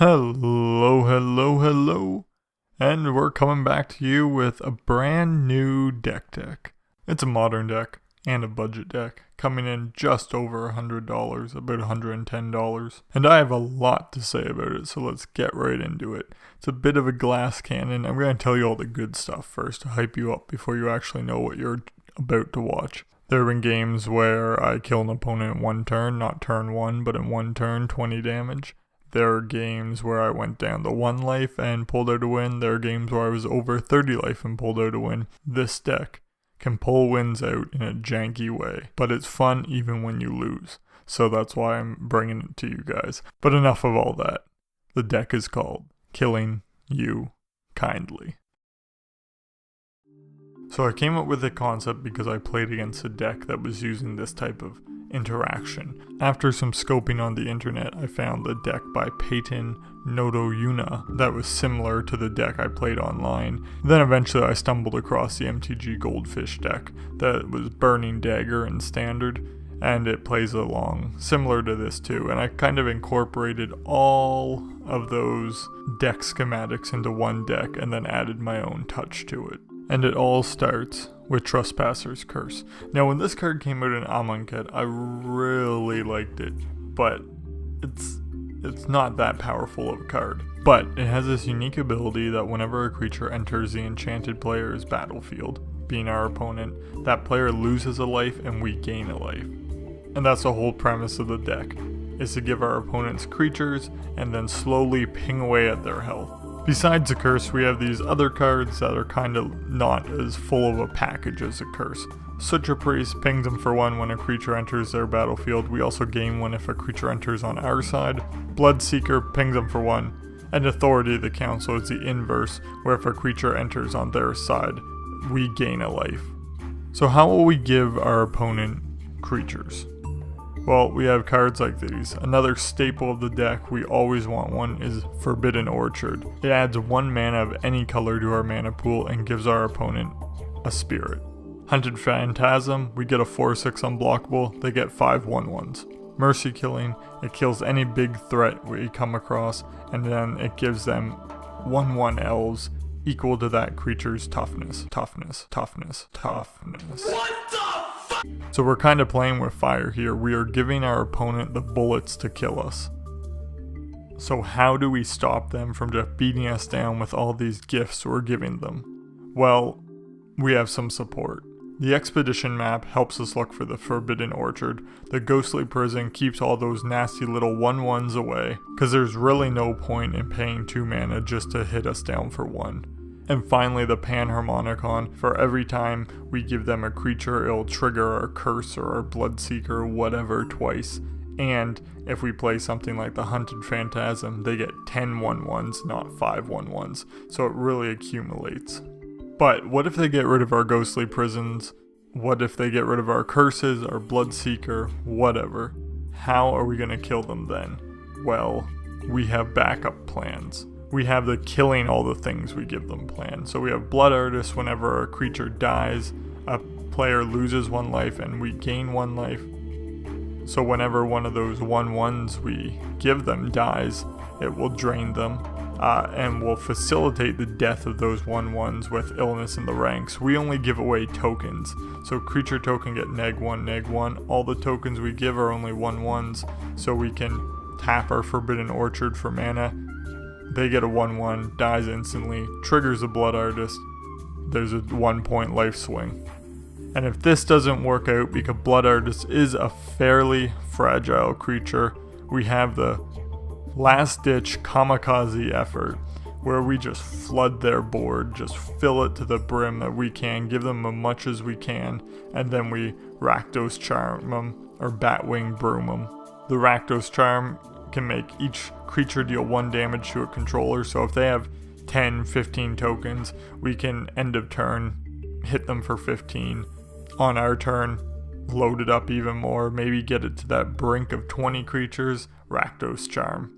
Hello, and we're coming back to you with a brand new deck. It's a modern deck and a budget deck, coming in just over $100, about $110, and I have a lot to say about it, so let's get right into it. It's a bit of a glass cannon. I'm going to tell you all the good stuff first to hype you up before you actually know what you're about to watch. There have been games where I kill an opponent in one turn, not turn one, but in one turn, 20 damage. There are games where I went down to 1 life and pulled out a win. There are games where I was over 30 life and pulled out a win. This deck can pull wins out in a janky way, but it's fun even when you lose. So that's why I'm bringing it to you guys. But enough of all that. The deck is called Killing You Kindly. So I came up with the concept because I played against a deck that was using this type of interaction. After some scoping on the internet, I found a deck by Peyton Nodoyuna that was similar to the deck I played online. Then eventually I stumbled across the MTG Goldfish deck that was Burning Dagger in Standard, and it plays along similar to this too, and I kind of incorporated all of those deck schematics into one deck and then added my own touch to it. And it all starts with Trespasser's Curse. Now when this card came out in Amonkhet, I really liked it, but it's not that powerful of a card. But it has this unique ability that whenever a creature enters the enchanted player's battlefield, being our opponent, that player loses a life and we gain a life. And that's the whole premise of the deck, is to give our opponents creatures and then slowly ping away at their health. Besides the curse, we have these other cards that are kind of not as full of a package as a curse. Sutra Priest pings them for 1 when a creature enters their battlefield. We also gain 1 if a creature enters on our side. Bloodseeker pings them for 1. And Authority of the Council is the inverse, where if a creature enters on their side, we gain a life. So how will we give our opponent creatures? Well, we have cards like these. Another staple of the deck, we always want one, is Forbidden Orchard. It adds 1 mana of any color to our mana pool and gives our opponent a spirit. Hunted Phantasm, we get a 4/6 unblockable, they get 5 1/1s. Mercy Killing, it kills any big threat we come across, and then it gives them 1/1 elves equal to that creature's toughness. What the? So we're kind of playing with fire here. We are giving our opponent the bullets to kill us. So how do we stop them from just beating us down with all these gifts we're giving them? Well, we have some support. The Expedition map helps us look for the Forbidden Orchard. The Ghostly Prison keeps all those nasty little 1/1s away, because there's really no point in paying 2 mana just to hit us down for 1. And finally, the Panharmonicon. For every time we give them a creature, it'll trigger our curse or our Bloodseeker or whatever twice. And if we play something like the Hunted Phantasm, they get 10 1/1s, not 5 1/1s. So it really accumulates. But what if they get rid of our Ghostly Prisons? What if they get rid of our curses, our Bloodseeker, whatever? How are we going to kill them then? Well, we have backup plans. We have the killing all the things we give them plan. So we have Blood Artist. Whenever a creature dies, a player loses 1 life and we gain 1 life. So whenever one of those 1/1s we give them dies, it will drain them and will facilitate the death of those 1/1s with illness in the ranks. We only give away tokens. So creature token get -1/-1. All the tokens we give are only 1/1s. So we can tap our Forbidden Orchard for mana. They get a 1/1, dies instantly, triggers a Blood Artist, there's a 1-point life swing. And if this doesn't work out, because Blood Artist is a fairly fragile creature, we have the last ditch kamikaze effort, where we just flood their board, just fill it to the brim that we can, give them as much as we can, and then we Rakdos Charm them, or Batwing Broom them. The Rakdos Charm can make each creature deal 1 damage to a controller, so if they have 10, 15 tokens, we can end of turn hit them for 15. On our turn, load it up even more, maybe get it to that brink of 20 creatures, Rakdos Charm.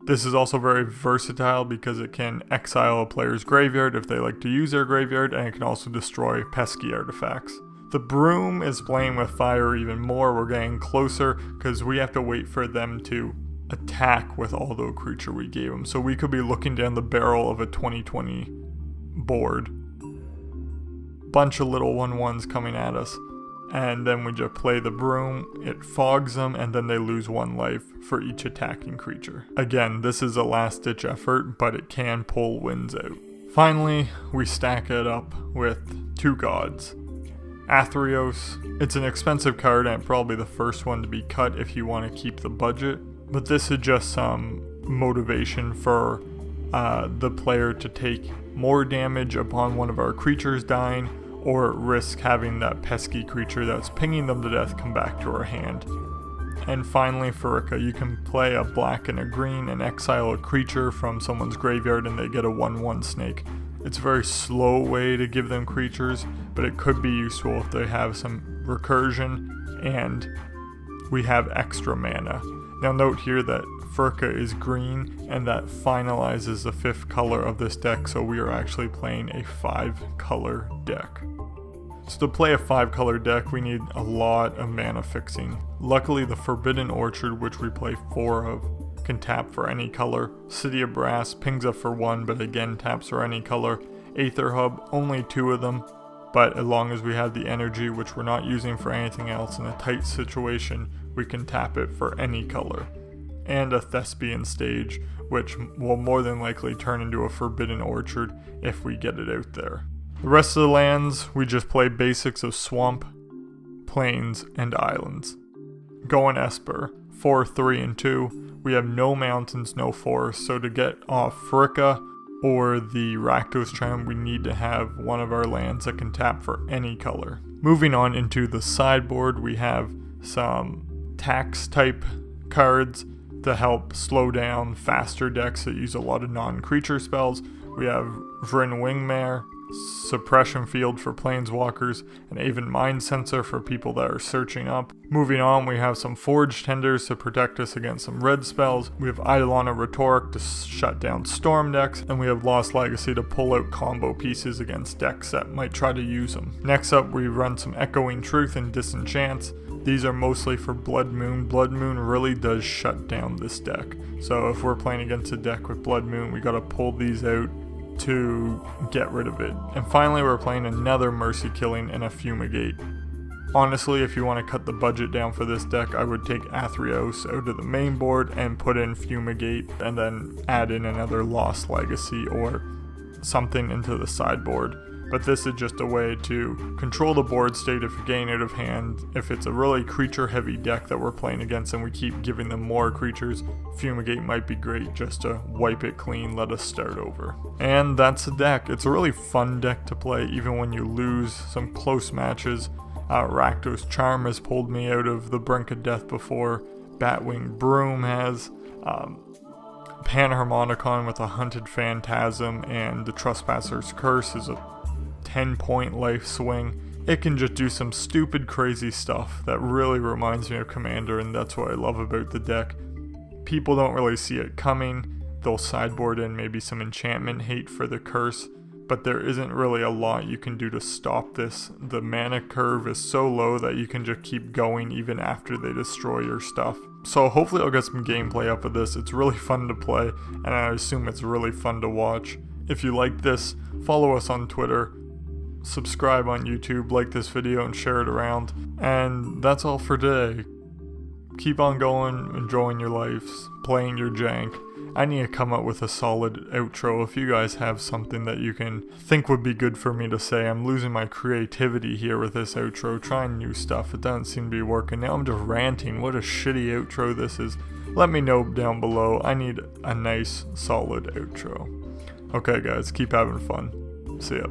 This is also very versatile because it can exile a player's graveyard if they like to use their graveyard, and it can also destroy pesky artifacts. The broom is playing with fire even more. We're getting closer because we have to wait for them to attack with although creature we gave him. So we could be looking down the barrel of a 2020 board, bunch of little 1/1s coming at us, and then we just play the broom, it fogs them, and then they lose 1 life for each attacking creature. Again, this is a last ditch effort, but it can pull wins out. Finally, we stack it up with 2 gods. Athreos, it's an expensive card and probably the first one to be cut if you want to keep the budget, but this is just some motivation for the player to take more damage upon one of our creatures dying, or risk having that pesky creature that's pinging them to death come back to our hand. And finally, Furika, you can play a black and a green and exile a creature from someone's graveyard and they get a 1/1 snake. It's a very slow way to give them creatures, but it could be useful if they have some recursion and we have extra mana. Now note here that Furika is green, and that finalizes the 5th color of this deck, so we are actually playing a 5-color deck. So to play a 5-color deck, we need a lot of mana fixing. Luckily, the Forbidden Orchard, which we play 4 of, can tap for any color. City of Brass pings up for 1, but again taps for any color. Aether Hub, only 2 of them, but as long as we have the energy, which we're not using for anything else in a tight situation, we can tap it for any color. And a Thespian Stage, which will more than likely turn into a Forbidden Orchard if we get it out there. The rest of the lands, we just play basics of Swamp, Plains, and Islands. Going Esper, 4, 3, and 2. We have no mountains, no forests, so to get off Furika or the Rakdos Charm, we need to have one of our lands that can tap for any color. Moving on into the sideboard, we have some tax type cards to help slow down faster decks that use a lot of non-creature spells. We have Vryn Wingmare, Suppression Field for Planeswalkers, and even Mind Sensor for people that are searching up. Moving on, we have some Forge Tenders to protect us against some red spells. We have Eidolon Rhetoric to shut down Storm decks, and we have Lost Legacy to pull out combo pieces against decks that might try to use them. Next up, we run some Echoing Truth and Disenchants. These are mostly for Blood Moon. Blood Moon really does shut down this deck. So if we're playing against a deck with Blood Moon, we gotta pull these out to get rid of it. And finally, we're playing another Mercy Killing and a Fumigate. Honestly, if you want to cut the budget down for this deck, I would take Athreos out of the main board and put in Fumigate, and then add in another Lost Legacy or something into the sideboard. But this is just a way to control the board state if you're getting out of hand. If it's a really creature heavy deck that we're playing against and we keep giving them more creatures, Fumigate might be great just to wipe it clean, let us start over. And that's the deck. It's a really fun deck to play even when you lose some close matches. Rakdos Charm has pulled me out of the brink of death before. Batwing Broom has. Panharmonicon with a Hunted Phantasm and the Trespasser's Curse is a 10-point life swing. It can just do some stupid crazy stuff that really reminds me of Commander, and that's what I love about the deck. People don't really see it coming. They'll sideboard in maybe some enchantment hate for the curse, but there isn't really a lot you can do to stop this. The mana curve is so low that you can just keep going even after they destroy your stuff. So hopefully I'll get some gameplay up of this. It's really fun to play, and I assume it's really fun to watch. If you like this, follow us on Twitter, subscribe on YouTube, like this video, and share it around. And that's all for today. Keep on going, enjoying your lives, playing your jank. I need to come up with a solid outro. If you guys have something that you can think would be good for me to say, I'm losing my creativity here with this outro, trying new stuff. It doesn't seem to be working. Now I'm just ranting. What a shitty outro this is. Let me know down below. I need a nice, solid outro. Okay guys, keep having fun. See ya.